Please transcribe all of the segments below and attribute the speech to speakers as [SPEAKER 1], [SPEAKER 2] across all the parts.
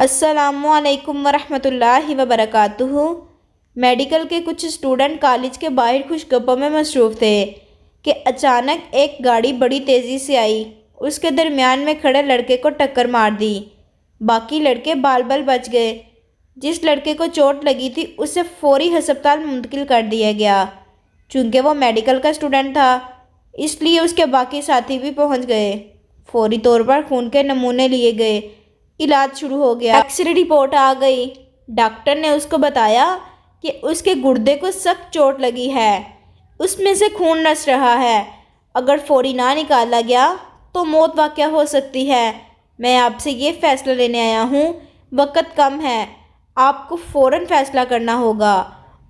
[SPEAKER 1] السلام علیکم ورحمۃ اللہ وبرکاتہ۔ میڈیکل کے کچھ اسٹوڈنٹ کالج کے باہر خوش گپوں میں مصروف تھے کہ اچانک ایک گاڑی بڑی تیزی سے آئی، اس کے درمیان میں کھڑے لڑکے کو ٹکر مار دی۔ باقی لڑکے بال بال بچ گئے۔ جس لڑکے کو چوٹ لگی تھی اسے فوری ہسپتال منتقل کر دیا گیا۔ چونکہ وہ میڈیکل کا اسٹوڈنٹ تھا اس لیے اس کے باقی ساتھی بھی پہنچ گئے۔ فوری طور پر خون کے نمونے لیے گئے، علاج شروع ہو گیا۔ ایکس رے رپورٹ آ گئی۔ ڈاکٹر نے اس کو بتایا کہ اس کے گردے کو سخت چوٹ لگی ہے، اس میں سے خون رس رہا ہے، اگر فوری نہ نکالا گیا تو موت واقع ہو سکتی ہے۔ میں آپ سے یہ فیصلہ لینے آیا ہوں، وقت کم ہے، آپ کو فوراً فیصلہ کرنا ہوگا۔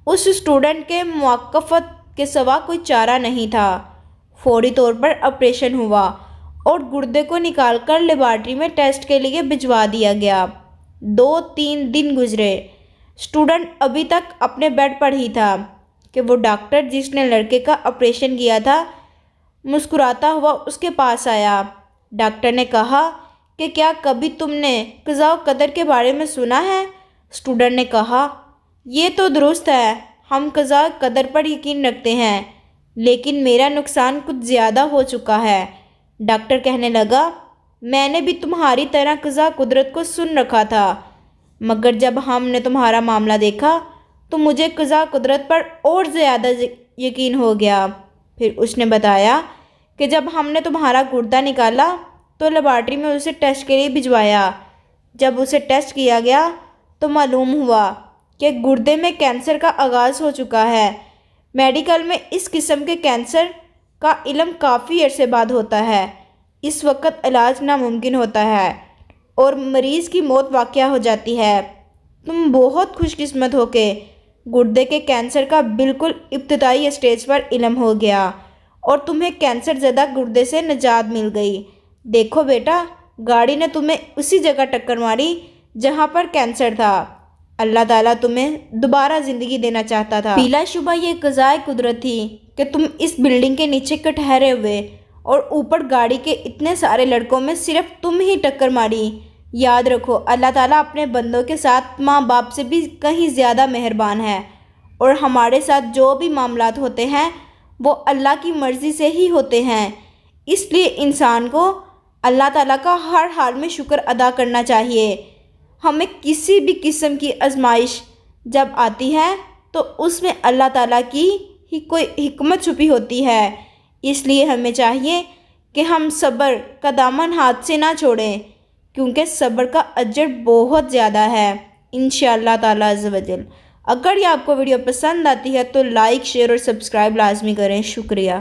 [SPEAKER 1] اس اسٹوڈنٹ کے موقفت کے سوا کوئی چارہ نہیں تھا۔ فوری طور پر آپریشن ہوا اور گردے کو نکال کر لیبارٹری میں ٹیسٹ کے لیے بھجوا دیا گیا۔ 2-3 دن گزرے، اسٹوڈنٹ ابھی تک اپنے بیڈ پر ہی تھا کہ وہ ڈاکٹر جس نے لڑکے کا آپریشن کیا تھا مسکراتا ہوا اس کے پاس آیا۔ ڈاکٹر نے کہا کہ کیا کبھی تم نے قضاء و قدر کے بارے میں سنا ہے؟ اسٹوڈنٹ نے کہا یہ تو درست ہے، ہم قضاء و قدر پر یقین رکھتے ہیں، لیکن میرا نقصان کچھ زیادہ ہو چکا ہے۔ ڈاکٹر کہنے لگا میں نے بھی تمہاری طرح قضاء قدرت کو سن رکھا تھا، مگر جب ہم نے تمہارا معاملہ دیکھا تو مجھے قضاء قدرت پر اور زیادہ یقین ہو گیا۔ پھر اس نے بتایا کہ جب ہم نے تمہارا گردہ نکالا تو لیبارٹری میں اسے ٹیسٹ کے لیے بھجوایا۔ جب اسے ٹیسٹ کیا گیا تو معلوم ہوا کہ گردے میں کینسر کا آغاز ہو چکا ہے۔ میڈیکل میں اس قسم کے کینسر کا علم کافی عرصے بعد ہوتا ہے۔ اس وقت علاج ناممکن ہوتا ہے اور مریض کی موت واقع ہو جاتی ہے۔ تم بہت خوش قسمت ہو کہ گردے کے کینسر کا بالکل ابتدائی اسٹیج پر علم ہو گیا اور تمہیں کینسر زدہ گردے سے نجات مل گئی۔ دیکھو بیٹا، گاڑی نے تمہیں اسی جگہ ٹکر ماری جہاں پر کینسر تھا۔ اللہ تعالیٰ تمہیں دوبارہ زندگی دینا چاہتا تھا۔ بلا شبہ یہ قضائے قدرت تھی کہ تم اس بلڈنگ کے نیچے کے ٹھہرے ہوئے اور اوپر گاڑی کے اتنے سارے لڑکوں میں صرف تم ہی ٹکر ماری۔ یاد رکھو اللہ تعالیٰ اپنے بندوں کے ساتھ ماں باپ سے بھی کہیں زیادہ مہربان ہے، اور ہمارے ساتھ جو بھی معاملات ہوتے ہیں وہ اللہ کی مرضی سے ہی ہوتے ہیں۔ اس لیے انسان کو اللہ تعالیٰ کا ہر حال میں شکر ادا کرنا چاہیے۔ ہمیں کسی بھی قسم کی آزمائش جب آتی ہے تو اس میں اللہ تعالیٰ کی ہی کوئی حکمت چھپی ہوتی ہے۔ اس لیے ہمیں چاہیے کہ ہم صبر کا دامن ہاتھ سے نہ چھوڑیں، کیونکہ صبر کا اجر بہت زیادہ ہے انشاءاللہ تعالیٰ عز و جل۔ اگر یہ آپ کو ویڈیو پسند آتی ہے تو لائک، شیئر اور سبسکرائب لازمی کریں۔ شکریہ۔